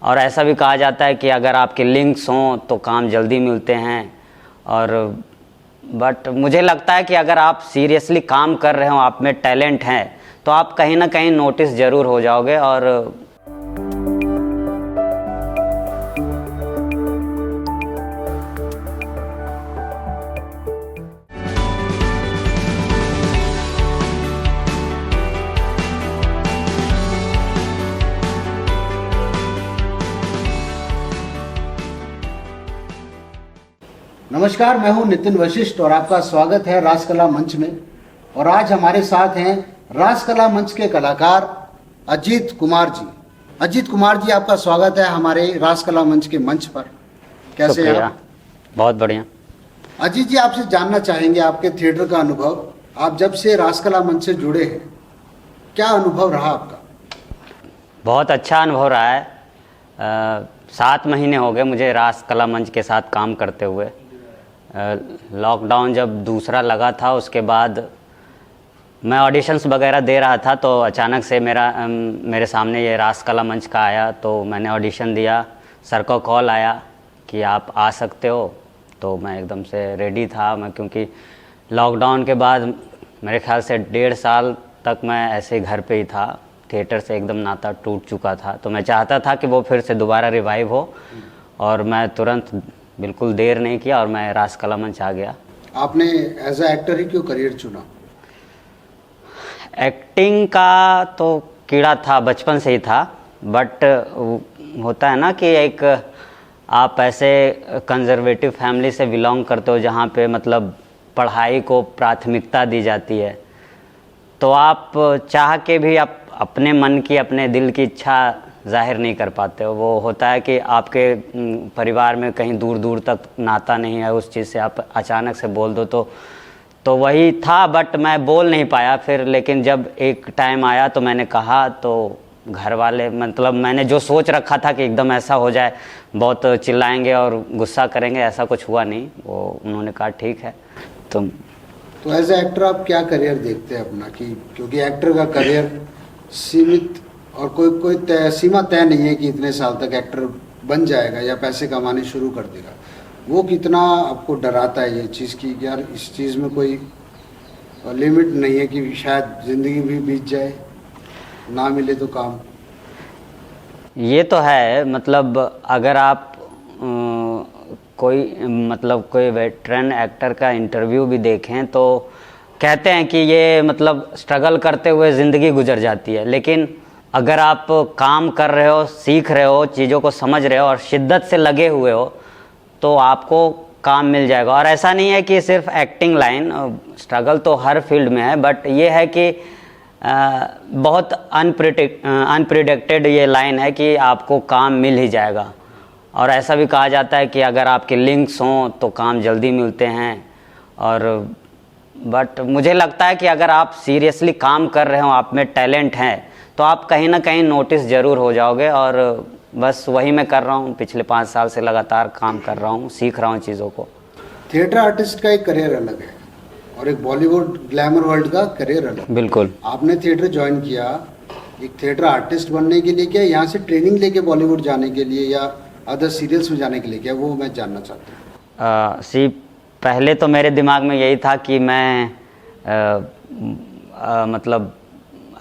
और ऐसा भी कहा जाता है कि अगर आपके लिंक्स हों तो काम जल्दी मिलते हैं। और बट मुझे लगता है कि अगर आप सीरियसली काम कर रहे हो, आप में टैलेंट है, तो आप कहीं ना कहीं नोटिस ज़रूर हो जाओगे। और नमस्कार, मैं हूं नितिन वशिष्ठ और आपका स्वागत है रासकला मंच में। और आज हमारे साथ हैं रासकला मंच के कलाकार अजीत कुमार जी। अजीत कुमार जी, आपका स्वागत है हमारे रासकला मंच के मंच पर। कैसे हैं आप? बहुत बढ़िया। अजीत जी, आपसे जानना चाहेंगे आपके थिएटर का अनुभव। आप जब से रासकला मंच से जुड़े हैं, क्या अनुभव रहा आपका? बहुत अच्छा अनुभव रहा है। 7 महीने हो गए मुझे रासकला मंच के साथ काम करते हुए। लॉकडाउन जब दूसरा लगा था, उसके बाद मैं ऑडिशंस वगैरह दे रहा था, तो अचानक से मेरे सामने ये रासकला मंच का आया। तो मैंने ऑडिशन दिया, सर का कॉल आया कि आप आ सकते हो। तो मैं एकदम से रेडी था मैं, क्योंकि लॉकडाउन के बाद मेरे ख्याल से 1.5 साल तक मैं ऐसे ही घर पे ही था। थिएटर से एकदम नाता टूट चुका था। तो मैं चाहता था कि वो फिर से दोबारा रिवाइव हो, और मैं तुरंत बिल्कुल देर नहीं किया और मैं रासकला मंच आ गया। आपने एज अ एक्टर ही क्यों करियर चुना? एक्टिंग का तो कीड़ा था, बचपन से ही था। बट होता है ना कि एक आप ऐसे कंजर्वेटिव फैमिली से बिलोंग करते हो जहाँ पे मतलब पढ़ाई को प्राथमिकता दी जाती है, तो आप चाह के भी आप अपने मन की, अपने दिल की इच्छा जाहिर नहीं कर पाते हो। वो होता है कि आपके परिवार में कहीं दूर दूर तक नाता नहीं है, उस चीज़ से आप अचानक से बोल दो तो वही था। बट मैं बोल नहीं पाया फिर। लेकिन जब एक टाइम आया तो मैंने कहा, तो घर वाले, मतलब मैंने जो सोच रखा था कि एकदम ऐसा हो जाए, बहुत चिल्लाएंगे और गुस्सा करेंगे, ऐसा कुछ हुआ नहीं। वो उन्होंने कहा ठीक है तुम। तो एज ए एक्टर आप क्या करियर देखते हैं अपना? कि क्योंकि एक्टर का करियर सीमित और कोई सीमा तय नहीं है कि इतने साल तक एक्टर बन जाएगा या पैसे कमाने शुरू कर देगा। वो कितना आपको डराता है ये चीज़ की यार, इस चीज़ में कोई लिमिट नहीं है कि शायद ज़िंदगी भी बीत जाए, ना मिले तो काम? ये तो है। मतलब अगर आप कोई वेटरन एक्टर का इंटरव्यू भी देखें तो कहते हैं कि ये मतलब स्ट्रगल करते हुए ज़िंदगी गुजर जाती है। लेकिन अगर आप काम कर रहे हो, सीख रहे हो, चीज़ों को समझ रहे हो और शिद्दत से लगे हुए हो, तो आपको काम मिल जाएगा। और ऐसा नहीं है कि सिर्फ एक्टिंग लाइन, स्ट्रगल तो हर फील्ड में है। बट ये है कि बहुत अनप्रिडिक्टेड ये लाइन है कि आपको काम मिल ही जाएगा। और ऐसा भी कहा जाता है कि अगर आपके लिंक्स हों तो काम जल्दी मिलते हैं। और बट मुझे लगता है कि अगर आप सीरियसली काम कर रहे हो, आप में टैलेंट है, तो आप कहीं ना कहीं नोटिस ज़रूर हो जाओगे। और बस वही मैं कर रहा हूँ। पिछले 5 साल से लगातार काम कर रहा हूँ, सीख रहा हूँ चीज़ों को। थिएटर आर्टिस्ट का एक करियर अलग है और एक बॉलीवुड ग्लैमर वर्ल्ड का करियर अलग। बिल्कुल। आपने थिएटर ज्वाइन किया एक थिएटर आर्टिस्ट बनने के लिए, क्या यहाँ से ट्रेनिंग लेके बॉलीवुड जाने के लिए या अदर सीरियल्स में जाने के लिए, क्या वो मैं जानना चाहता हूँ। पहले तो मेरे दिमाग में यही था कि मैं मतलब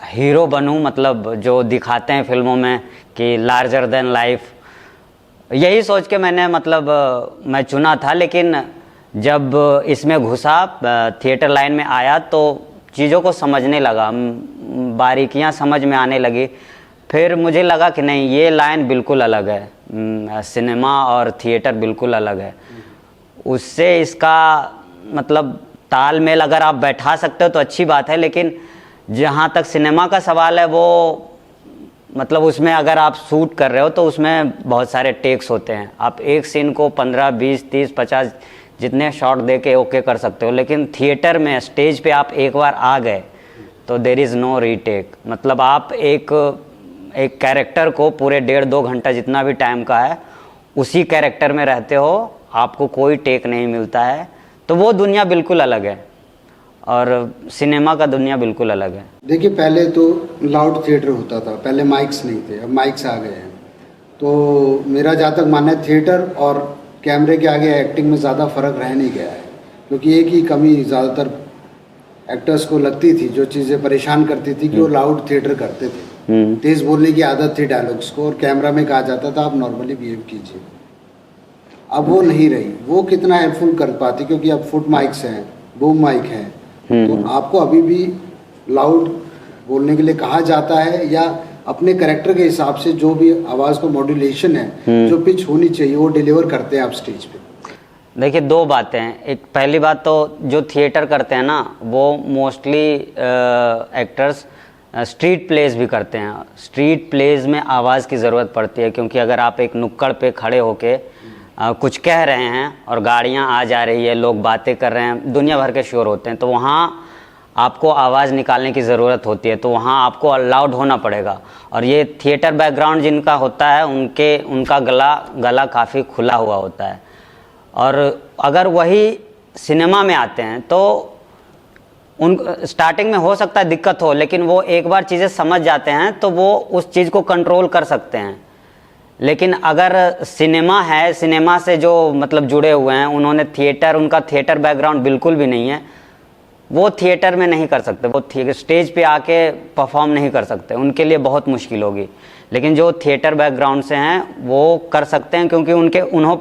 हीरो बनूं, मतलब जो दिखाते हैं फिल्मों में कि लार्जर देन लाइफ, यही सोच के मैंने मैं चुना था। लेकिन जब इसमें घुसा, थिएटर लाइन में आया, तो चीज़ों को समझने लगा, बारीकियां समझ में आने लगी। फिर मुझे लगा कि नहीं, ये लाइन बिल्कुल अलग है, सिनेमा और थिएटर बिल्कुल अलग है। उससे इसका तालमेल अगर आप बैठा सकते हो तो अच्छी बात है। लेकिन जहाँ तक सिनेमा का सवाल है, वो उसमें अगर आप शूट कर रहे हो तो उसमें बहुत सारे टेक्स होते हैं। आप एक सीन को 15, 20, 30, 50 जितने शॉट दे के ओके कर सकते हो। लेकिन थिएटर में, स्टेज पे आप एक बार आ गए तो देयर इज़ नो रीटेक। आप एक कैरेक्टर को पूरे 1.5-2 घंटा जितना भी टाइम का है, उसी कैरेक्टर में रहते हो, आपको कोई टेक नहीं मिलता है। तो वो दुनिया बिल्कुल अलग है और सिनेमा का दुनिया बिल्कुल अलग है। देखिए, पहले तो लाउड थिएटर होता था, पहले माइक्स नहीं थे, अब माइक्स आ गए हैं। तो मेरा जहाँ तक मानना है थिएटर और कैमरे के आगे एक्टिंग में ज़्यादा फर्क रह नहीं गया है, क्योंकि एक ही कमी ज़्यादातर एक्टर्स को लगती थी, जो चीज़ें परेशान करती थी कि वो लाउड थिएटर करते थे, तेज़ बोलने की आदत थी डायलॉग्स को, और कैमरा में कहा जाता था आप नॉर्मली बिहेव कीजिए। अब वो नहीं रही, वो कितना हेल्पफुल कर पाती, क्योंकि अब फुट माइक्स हैं, बूम माइक हैं, तो आपको अभी भी लाउड बोलने के लिए कहा जाता है, या अपने कैरेक्टर के हिसाब से जो भी आवाज़ का मॉड्यूलेशन है, जो पिच होनी चाहिए, वो डिलीवर करते हैं आप स्टेज पे? देखिए, दो बातें हैं। एक पहली बात तो जो थिएटर करते हैं ना, वो मोस्टली एक्टर्स स्ट्रीट प्लेज भी करते हैं। स्ट्रीट प्लेज में आवाज़ की ज़रूरत पड़ती है, क्योंकि अगर आप एक नुक्कड़ पे खड़े होके कुछ कह रहे हैं और गाड़ियाँ आ जा रही है, लोग बातें कर रहे हैं, दुनिया भर के शोर होते हैं, तो वहाँ आपको आवाज़ निकालने की ज़रूरत होती है, तो वहाँ आपको लाउड होना पड़ेगा। और ये थिएटर बैकग्राउंड जिनका होता है, उनका गला काफ़ी खुला हुआ होता है। और अगर वही सिनेमा में आते हैं तो उन स्टार्टिंग में हो सकता है दिक्कत हो, लेकिन वो एक बार चीज़ें समझ जाते हैं तो वो उस चीज़ को कंट्रोल कर सकते हैं। लेकिन अगर सिनेमा है, सिनेमा से जो मतलब जुड़े हुए हैं, उनका थिएटर बैकग्राउंड बिल्कुल भी नहीं है, वो थिएटर में नहीं कर सकते, वो स्टेज पे आके परफॉर्म नहीं कर सकते, उनके लिए बहुत मुश्किल होगी। लेकिन जो थिएटर बैकग्राउंड से हैं वो कर सकते हैं, क्योंकि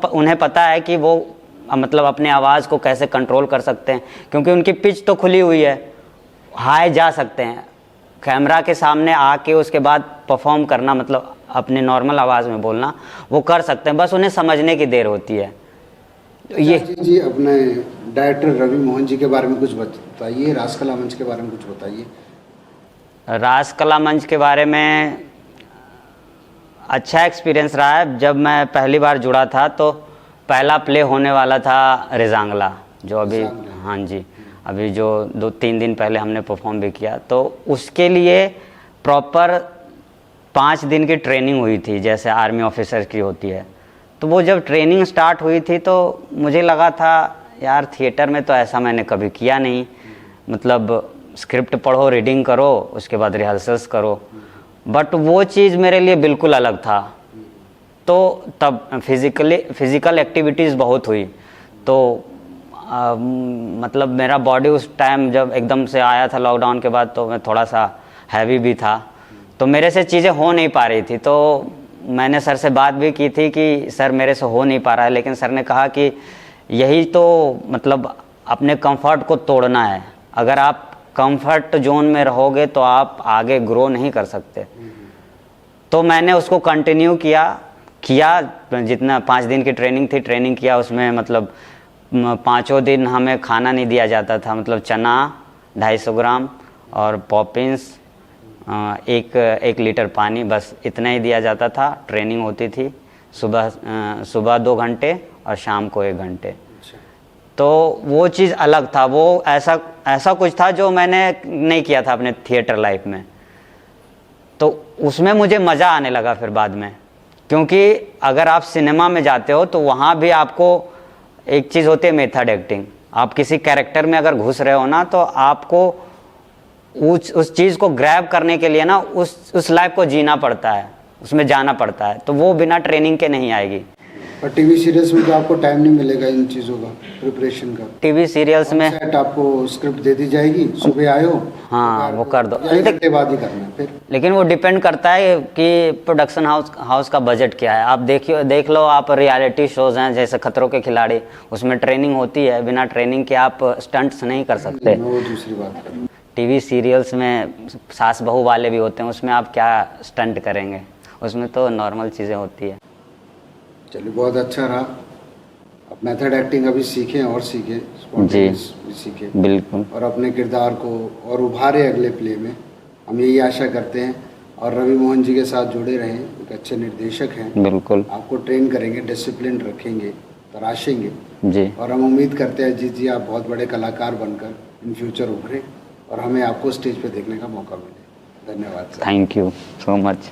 उन्हें पता है कि वो मतलब अपने आवाज़ को कैसे कंट्रोल कर सकते हैं, क्योंकि उनकी पिच तो खुली हुई है, हाई जा सकते हैं। कैमरा के सामने आके उसके बाद परफॉर्म करना, मतलब अपने नॉर्मल आवाज़ में बोलना, वो कर सकते हैं, बस उन्हें समझने की देर होती है। तो ये जी, अपने डायरेक्टर रवि मोहन जी के बारे में कुछ बताइए, रासकला मंच के बारे में कुछ बताइए। रासकला मंच के बारे में अच्छा एक्सपीरियंस रहा है। जब मैं पहली बार जुड़ा था तो पहला प्ले होने वाला था रेजांगला, जो अभी, हाँ जी, अभी जो 2-3 दिन पहले हमने परफॉर्म भी किया, तो उसके लिए प्रॉपर 5 दिन की ट्रेनिंग हुई थी, जैसे आर्मी ऑफिसर की होती है। तो वो जब ट्रेनिंग स्टार्ट हुई थी तो मुझे लगा था यार थिएटर में तो ऐसा मैंने कभी किया नहीं, मतलब स्क्रिप्ट पढ़ो, रीडिंग करो, उसके बाद रिहर्सल्स करो, बट वो चीज़ मेरे लिए बिल्कुल अलग था। तो तब फिज़िकल एक्टिविटीज़ बहुत हुई, तो मतलब मेरा बॉडी उस टाइम जब एकदम से आया था लॉकडाउन के बाद, तो मैं थोड़ा सा हैवी भी था, तो मेरे से चीज़ें हो नहीं पा रही थी। तो मैंने सर से बात भी की थी कि सर मेरे से हो नहीं पा रहा है, लेकिन सर ने कहा कि यही तो मतलब अपने कंफर्ट को तोड़ना है। अगर आप कंफर्ट जोन में रहोगे तो आप आगे ग्रो नहीं कर सकते। तो मैंने उसको कंटिन्यू किया जितना 5 दिन की ट्रेनिंग किया, उसमें मतलब 5 दिन हमें खाना नहीं दिया जाता था, मतलब चना 250 ग्राम और पॉपिंस 1 लीटर पानी, बस इतना ही दिया जाता था। ट्रेनिंग होती थी सुबह 2 घंटे और शाम को 1 घंटे। तो वो चीज़ अलग था, वो ऐसा कुछ था जो मैंने नहीं किया था अपने थिएटर लाइफ में। तो उसमें मुझे मज़ा आने लगा फिर बाद में, क्योंकि अगर आप सिनेमा में जाते हो तो वहाँ भी आपको एक चीज़ होती है मेथड एक्टिंग। आप किसी कैरेक्टर में अगर घुस रहे हो ना, तो आपको उस चीज़ को ग्रैब करने के लिए ना उस लाइफ को जीना पड़ता है, उसमें जाना पड़ता है, तो वो बिना ट्रेनिंग के नहीं आएगी। और टीवी सीरियल्स में तो आपको टाइम नहीं मिलेगा इन चीज़ों का, प्रिपरेशन का। टीवी सीरियल्स में सेट आपको स्क्रिप्ट दे दी जाएगी, सुबह आयो, हाँ वो कर दो, 1 घंटे बाद ही करना है फिर। लेकिन वो डिपेंड करता है कि प्रोडक्शन हाउस का बजट क्या है। आप देख लो, आप रियलिटी शोज़ हैं जैसे खतरों के खिलाड़ी, उसमें ट्रेनिंग होती है, बिना ट्रेनिंग के आप स्टंट्स नहीं कर सकते। वो दूसरी बात कर। टीवी सीरियल्स में सास बहू वाले भी होते हैं, उसमें आप क्या स्टंट करेंगे, उसमें तो नॉर्मल चीज़ें होती है। चलिए, बहुत अच्छा रहा। अब मेथड एक्टिंग अभी सीखें और सीखें, स्पॉन्टेनियस भी सीखें, बिल्कुल, और अपने किरदार को और उभारे अगले प्ले में, हम यही आशा करते हैं। और रवि मोहन जी के साथ जुड़े रहें, एक अच्छे निर्देशक हैं, बिल्कुल आपको ट्रेन करेंगे, डिसिप्लिन रखेंगे, तराशेंगे जी। और हम उम्मीद करते हैं जी आप बहुत बड़े कलाकार बनकर इन फ्यूचर उभरें और हमें आपको स्टेज पे देखने का मौका मिले। धन्यवाद sir. Thank you so much.